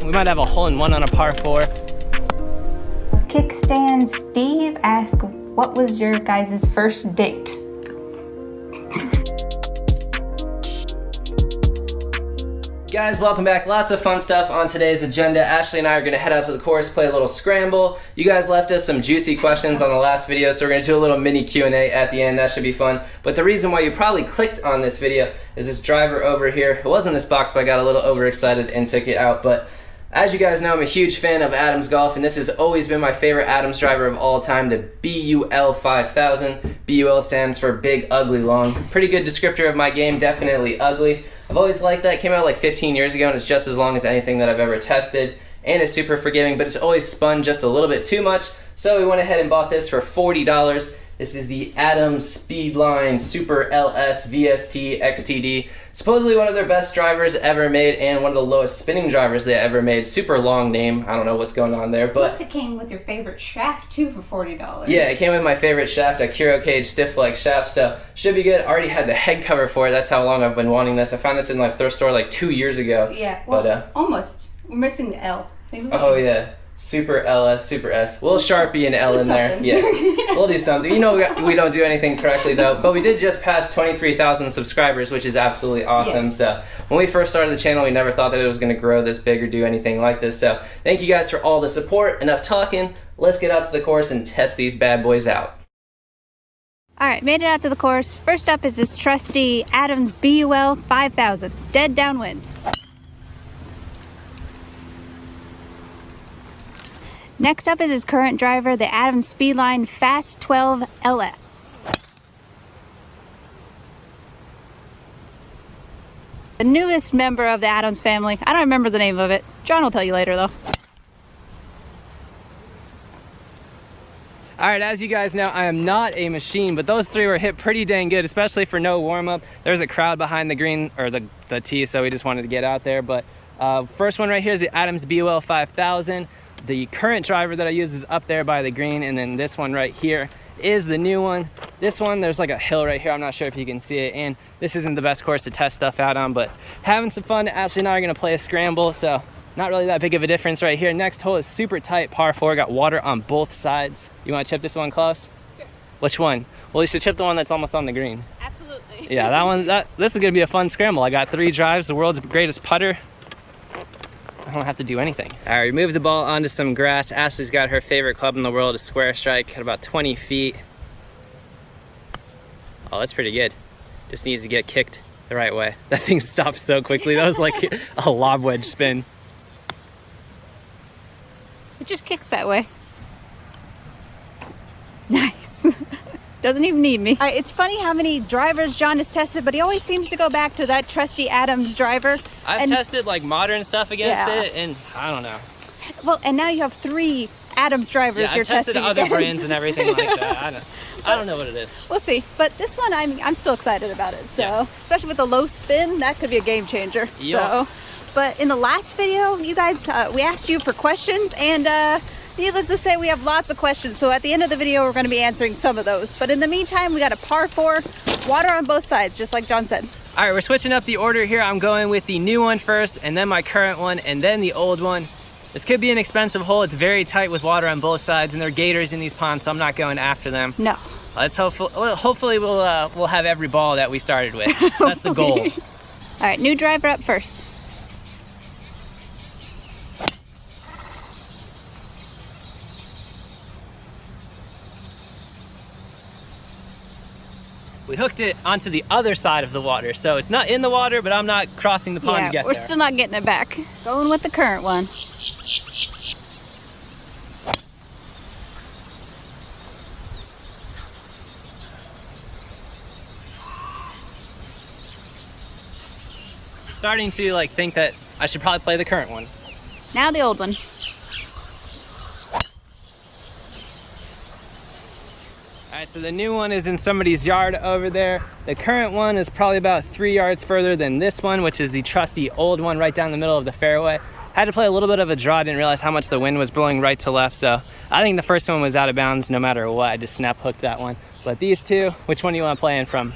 We might have a hole-in-one on a par 4. Kickstand Steve asked, what was your guys' first date? Guys, welcome back. Lots of fun stuff on today's agenda. Ashley and I are going to head out to the course, play a little Scramble. You guys left us some juicy questions on the last video, so we're going to do a little mini Q&A at the end. That should be fun. But the reason why you probably clicked on this video is this driver over here. It was in this box, but I got a little overexcited and took it out. But as you guys know, I'm a huge fan of Adams Golf, and this has always been my favorite Adams driver of all time, the BUL 5000. BUL stands for Big Ugly Long. Pretty good descriptor of my game, definitely ugly. I've always liked that. It came out like 15 years ago, and it's just as long as anything that I've ever tested, and it's super forgiving, but it's always spun just a little bit too much, so we went ahead and bought this for $40. This is the Adams Speedline Super LS VST XTD. Supposedly one of their best drivers ever made and one of the lowest spinning drivers they ever made. Super long name. I don't know what's going on there, but plus it came with your favorite shaft too for $40. Yeah, it came with my favorite shaft, a Curo Cage stiff leg shaft, so should be good. I already had the head cover for it. That's how long I've been wanting this. I found this in my thrift store like 2 years ago. Yeah, well, but, almost. We're missing the L. Maybe we should. Yeah. Super LS, Super S. We'll Sharpie and L in there. Yeah, we'll do something. You know, we don't do anything correctly though, but we did just pass 23,000 subscribers, which is absolutely awesome. Yes. So when we first started the channel, we never thought that it was going to grow this big or do anything like this. So thank you guys for all the support. Enough talking. Let's get out to the course and test these bad boys out. All right, made it out to the course. First up is this trusty Adams BUL 5000, dead downwind. Next up is his current driver, the Adams Speedline Fast 12 LS. The newest member of the Adams family. I don't remember the name of it. John will tell you later though. All right, as you guys know, I am not a machine, but those three were hit pretty dang good, especially for no warm-up. There's a crowd behind the green, or the tee, so we just wanted to get out there. But first one right here is the Adams BUL 5000. The current driver that I use is up there by the green, and then this one right here is the new one. This one, there's like a hill right here. I'm not sure if you can see it, and this isn't the best course to test stuff out on, but having some fun. Ashley and I are gonna play a Scramble, so not really that big of a difference right here. Next hole is super tight, par 4, got water on both sides. You wanna chip this one, Klaus? Sure. Which one? Well, you should chip the one that's almost on the green. Absolutely. Yeah, that one, this is gonna be a fun Scramble. I got 3 drives, the world's greatest putter. I don't have to do anything. All right, we moved the ball onto some grass. Ashley's got her favorite club in the world, a square strike at about 20 feet. Oh, that's pretty good. Just needs to get kicked the right way. That thing stopped so quickly. That was like a lob wedge spin. It just kicks that way. Nice. Doesn't even need me. It's funny how many drivers John has tested, but he always seems to go back to that trusty Adams driver. I've tested like modern stuff against it, and I don't know. Well, and now you have 3 Adams drivers you're testing I've tested other against. brands and everything like that. I don't know what it is. We'll see. But this one, I'm still excited about it. So, especially with the low spin, that could be a game changer. Yep. So, but in the last video, you guys, we asked you for questions, and needless to say, we have lots of questions. So at the end of the video, we're going to be answering some of those. But in the meantime, we got a par 4, water on both sides, just like John said. All right, we're switching up the order here. I'm going with the new one first, and then my current one, and then the old one. This could be an expensive hole. It's very tight with water on both sides, and there are gators in these ponds, so I'm not going after them. No. Let's hopefully we'll have every ball that we started with. That's the goal. All right, new driver up first. We hooked it onto the other side of the water, so it's not in the water, but I'm not crossing the pond to get there. We're still not getting it back. Going with the current one. Starting to like think that I should probably play the current one. Now the old one. All right, so the new one is in somebody's yard over there. The current one is probably about 3 yards further than this one, which is the trusty old one right down the middle of the fairway. Had to play a little bit of a draw, didn't realize how much the wind was blowing right to left, so I think the first one was out of bounds no matter what. I just snap hooked that one. But these two, which one do you want to play in from?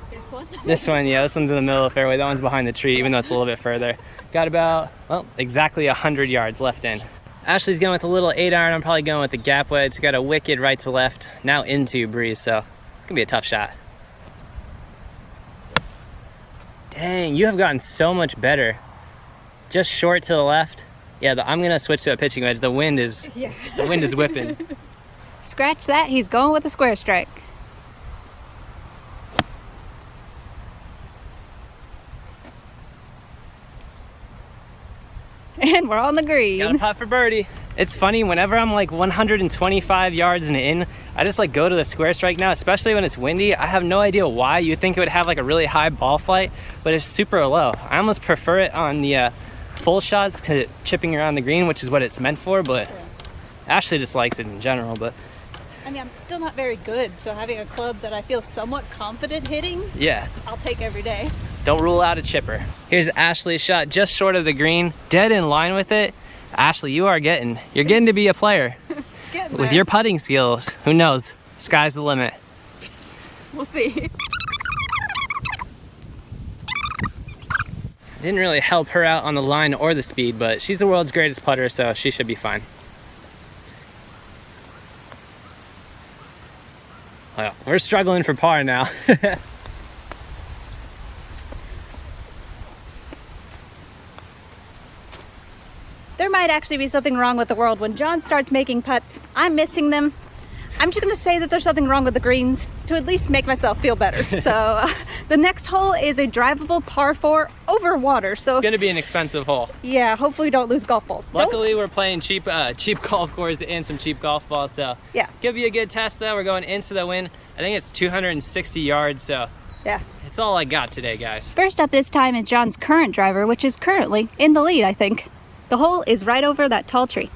This one? This one, yeah, this one's in the middle of the fairway. That one's behind the tree, even though it's a little bit further. Got about, well, exactly 100 yards left in. Ashley's going with a little 8-iron. I'm probably going with the gap wedge. Got a wicked right to left, now into breeze, so it's gonna be a tough shot. Dang, you have gotten so much better. Just short to the left. Yeah, I'm gonna switch to a pitching wedge. The wind is whipping. Scratch that, he's going with a square strike. And we're on the green. Got a putt for birdie. It's funny, whenever I'm like 125 yards and in, I just like go to the square strike now, especially when it's windy. I have no idea why. You'd think it would have like a really high ball flight, but it's super low. I almost prefer it on the full shots to chipping around the green, which is what it's meant for, but Ashley just likes it in general. But I mean, I'm still not very good, so having a club that I feel somewhat confident hitting, yeah, I'll take every day. Don't rule out a chipper. Here's Ashley's shot just short of the green, dead in line with it. Ashley, you're getting to be a player. With your putting skills. Who knows? Sky's the limit. We'll see. Didn't really help her out on the line or the speed, but she's the world's greatest putter, so she should be fine. Well, we're struggling for par now. There might actually be something wrong with the world. When John starts making putts, I'm missing them. I'm just gonna say that there's something wrong with the greens to at least make myself feel better. So the next hole is a drivable par 4 over water. So it's gonna be an expensive hole. Yeah, hopefully we don't lose golf balls. Luckily we're playing cheap golf course and some cheap golf balls, so yeah, could be a good test though. We're going into the wind. I think it's 260 yards, so yeah, it's all I got today, guys. First up this time is John's current driver, which is currently in the lead, I think. The hole is right over that tall tree.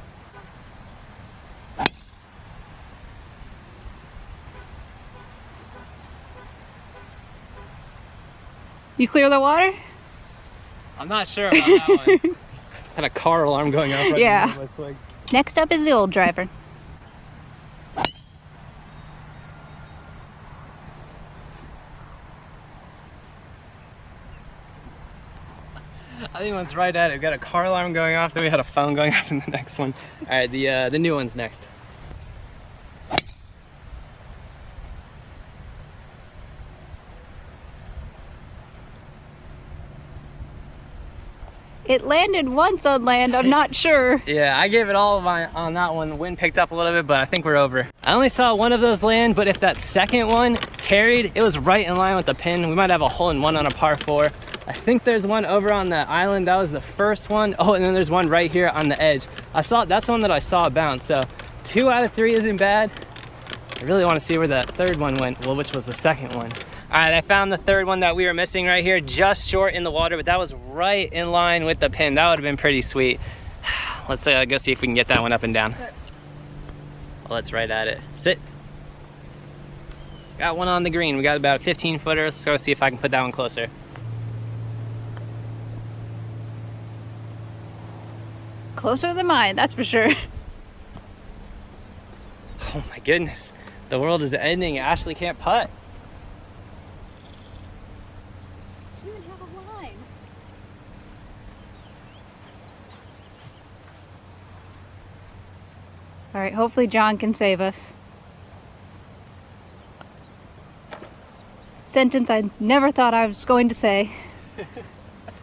You clear the water? I'm not sure about that one. Had a car alarm going off right in my swing. Next up is the old driver. I think one's right at it. We got a car alarm going off, then we had a phone going off in the next one. All right, the new one's next. It landed once on land, I'm not sure. Yeah, I gave it all of my on that one. The wind picked up a little bit, but I think we're over. I only saw one of those land, but if that second one carried, it was right in line with the pin. We might have a hole-in-one on a par 4. I think there's one over on the island. That was the first one. Oh, and then there's one right here on the edge. That's the one that I saw bounce. So 2 out of 3 isn't bad. I really want to see where that third one went, well, which was the second one. All right, I found the third one that we were missing right here, just short in the water, but that was right in line with the pin. That would have been pretty sweet. Let's go see if we can get that one up and down. Well, let's right at it. Sit. Got one on the green. We got about a 15-footer. Let's go see if I can put that one closer. Closer than mine, that's for sure. Oh my goodness. The world is ending. Ashley can't putt. You even have a line. All right, hopefully John can save us. Sentence I never thought I was going to say.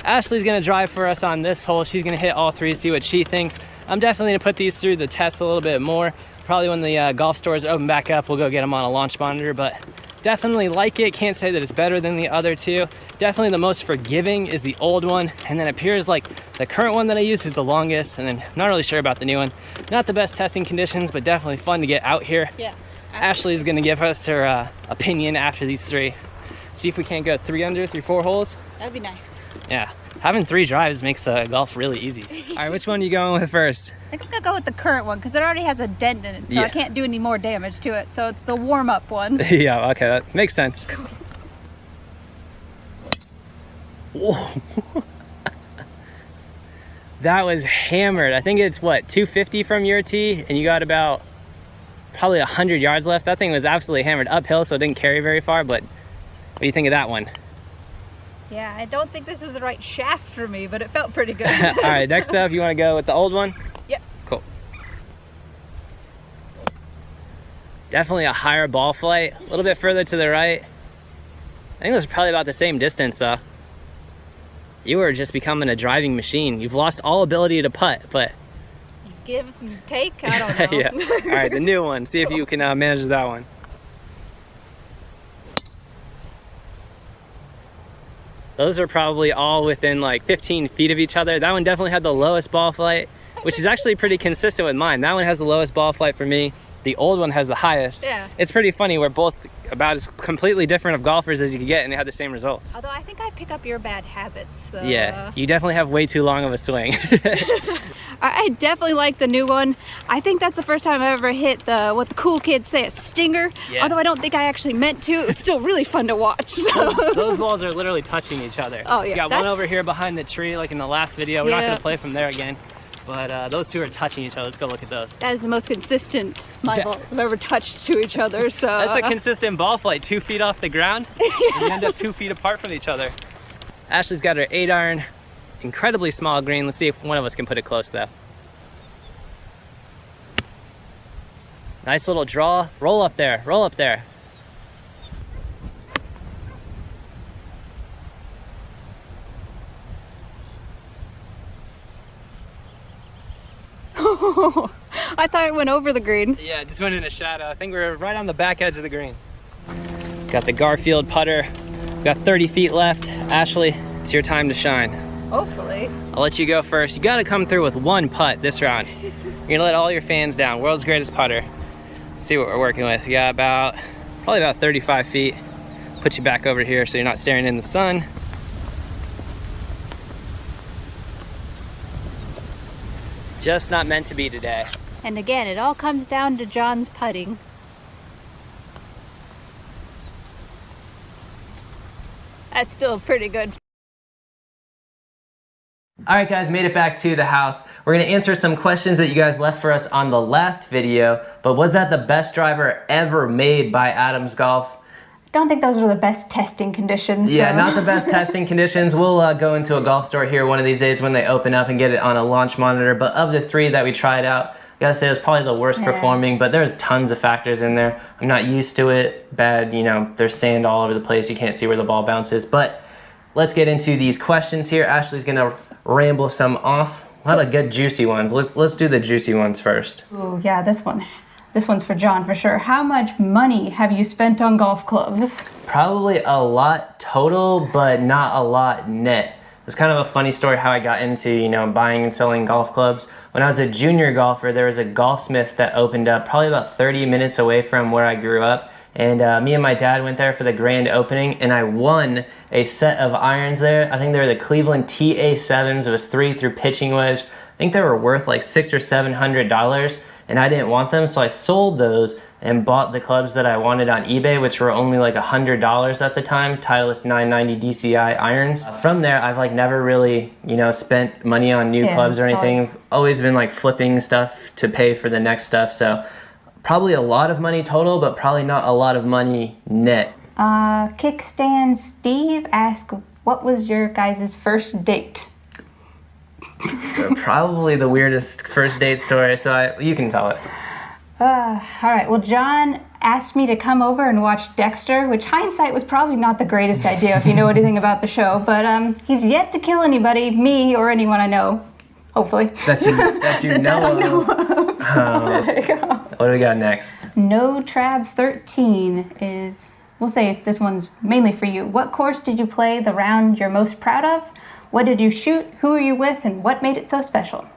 Ashley's gonna drive for us on this hole. She's gonna hit all 3, see what she thinks. I'm definitely gonna put these through the test a little bit more. Probably when the golf stores open back up, we'll go get them on a launch monitor, but definitely like it. Can't say that it's better than the other 2. Definitely the most forgiving is the old one, and then it appears like the current one that I use is the longest, and then not really sure about the new one. Not the best testing conditions, but definitely fun to get out here. Yeah. Ashley's gonna give us her opinion after these 3. See if we can't go 3 under through 4 holes. That'd be nice. Yeah, having 3 drives makes golf really easy. All right, which one are you going with first? I think I'm gonna go with the current one because it already has a dent in it, so I can't do any more damage to it. So it's the warm-up one. Yeah, okay, that makes sense. Whoa. That was hammered. I think it's what, 250 from your tee, and you got about probably 100 yards left. That thing was absolutely hammered uphill, so it didn't carry very far, but what do you think of that one? Yeah, I don't think this was the right shaft for me, but it felt pretty good. All right, next up, you want to go with the old one? Yep. Cool. Definitely a higher ball flight, a little bit further to the right. I think it was probably about the same distance though. You were just becoming a driving machine. You've lost all ability to putt, but... Give and take? I don't know. Yeah. All right, the new one. See if you can manage that one. Those are probably all within like 15 feet of each other. That one definitely had the lowest ball flight, which is actually pretty consistent with mine. That one has the lowest ball flight for me. The old one has the highest. Yeah. It's pretty funny. We're both about as completely different of golfers as you can get, and they had the same results. Although I think I pick up your bad habits. So. Yeah, you definitely have way too long of a swing. I definitely like the new one. I think that's the first time I've ever hit what the cool kids say, a stinger. Yeah. Although I don't think I actually meant to. It was still really fun to watch. So. Those balls are literally touching each other. Oh yeah. You got one over here behind the tree, like in the last video. We're not gonna play from there again. But those two are touching each other. Let's go look at those. That is the most consistent my balls I've ever touched to each other. So that's a consistent ball flight, 2 feet off the ground. Yeah. And you end up 2 feet apart from each other. Ashley's got her 8-iron, incredibly small green. Let's see if one of us can put it close though. Nice little draw. Roll up there, roll up there. I thought it went over the green. Yeah, it just went in a shadow. I think we're right on the back edge of the green. Got the Garfield putter. We've got 30 feet left. Ashley, it's your time to shine. Hopefully. I'll let you go first. You gotta come through with one putt this round. You're gonna let all your fans down. World's greatest putter. Let's see what we're working with. We got probably about 35 feet. Put you back over here so you're not staring in the sun. Just not meant to be today. And again, it all comes down to John's putting. That's still pretty good. All right guys, made it back to the house. We're gonna answer some questions that you guys left for us on the last video, but was that the best driver ever made by Adams Golf? I don't think those were the best testing conditions. Yeah, so. not the best testing conditions. We'll go into a golf store here one of these days when they open up and get it on a launch monitor, but of the 3 that we tried out, I gotta say it was probably the worst performing, but there's tons of factors in there. I'm not used to it. Bad, you know, there's sand all over the place. You can't see where the ball bounces, but let's get into these questions here. Ashley's gonna ramble some off. A lot of good juicy ones. Let's do the juicy ones first. Oh yeah, this one's for John for sure. How much money have you spent on golf clubs? Probably a lot total, but not a lot net. It's kind of a funny story how I got into, you know, buying and selling golf clubs. When I was a junior golfer, there was a golfsmith that opened up probably about 30 minutes away from where I grew up. And me and my dad went there for the grand opening, and I won a set of irons there. I think they were the Cleveland TA7s. It was 3 through pitching wedge. I think they were worth like $600 or $700, and I didn't want them, so I sold those and bought the clubs that I wanted on eBay, which were only like $100 at the time, Titleist 990 DCI irons. From there, I've like never really, you know, spent money on new clubs or anything. Always been like flipping stuff to pay for the next stuff, so probably a lot of money total, but probably not a lot of money net. Kickstand Steve asked, what was your guys' first date? Probably the weirdest first date story, so you can tell it. All right, well, John asked me to come over and watch Dexter, which hindsight was probably not the greatest idea if you know anything about the show, but he's yet to kill anybody, me or anyone I know, hopefully. That you know of. There you go. What do we got next? No Trab 13 is, we'll say this one's mainly for you. What course did you play the round you're most proud of? What did you shoot? Who are you with? And what made it so special?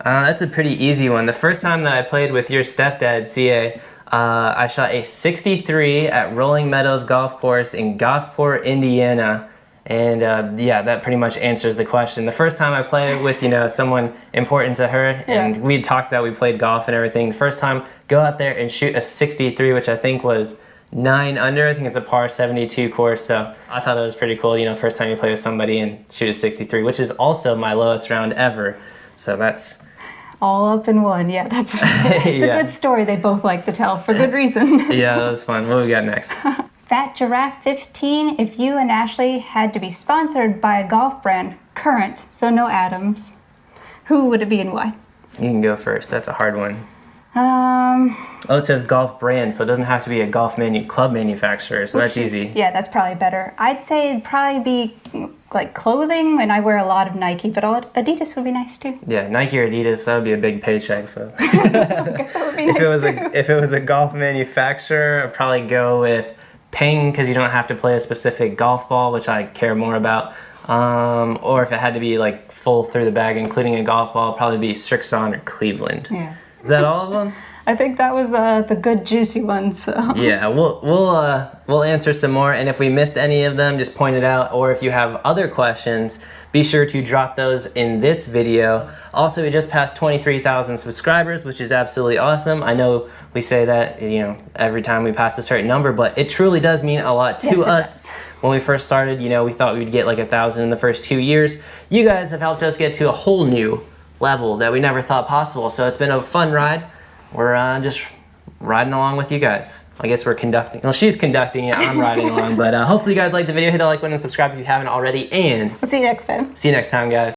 That's a pretty easy one. The first time that I played with your stepdad, CA, I shot a 63 at Rolling Meadows Golf Course in Gosport, Indiana. And yeah, that pretty much answers the question. The first time I played with, you know, someone important to her, and we talked that we played golf and everything. The first time, go out there and shoot a 63, which I think was 9 under. I think it's a par 72 course, so I thought it was pretty cool, you know, first time you play with somebody and shoot a 63, which is also my lowest round ever. So that's all up in one. Yeah, that's it's a good story they both like to tell for good reason. Yeah, that was fun. What do we got next? Fat Giraffe 15, if you and Ashley had to be sponsored by a golf brand, current, so no Adams, who would it be and why? You can go first. That's a hard one. Oh, it says golf brand, so it doesn't have to be a golf club manufacturer, so that's easy. Yeah, that's probably better. I'd say it'd probably be like clothing, and I wear a lot of Nike, but Adidas would be nice too. Yeah, Nike or Adidas, that would be a big paycheck. So I guess that would be nice if it was a golf manufacturer, I'd probably go with Ping, because you don't have to play a specific golf ball, which I care more about. Or if it had to be like full through the bag, including a golf ball, it'd probably be Strixon or Cleveland. Yeah. Is that all of them? I think that was the good juicy ones. So. Yeah, we'll answer some more, and if we missed any of them, just point it out. Or if you have other questions, be sure to drop those in this video. Also, we just passed 23,000 subscribers, which is absolutely awesome. I know we say that, you know, every time we pass a certain number, but it truly does mean a lot to us. When we first started, you know, we thought we'd get like 1,000 in the first 2 years. You guys have helped us get to a whole new level that we never thought possible. So it's been a fun ride. We're just riding along with you guys. I guess we're conducting. Well, she's conducting it. I'm riding along. But hopefully you guys liked the video. Hit that like button and subscribe if you haven't already. And we'll see you next time. See you next time, guys.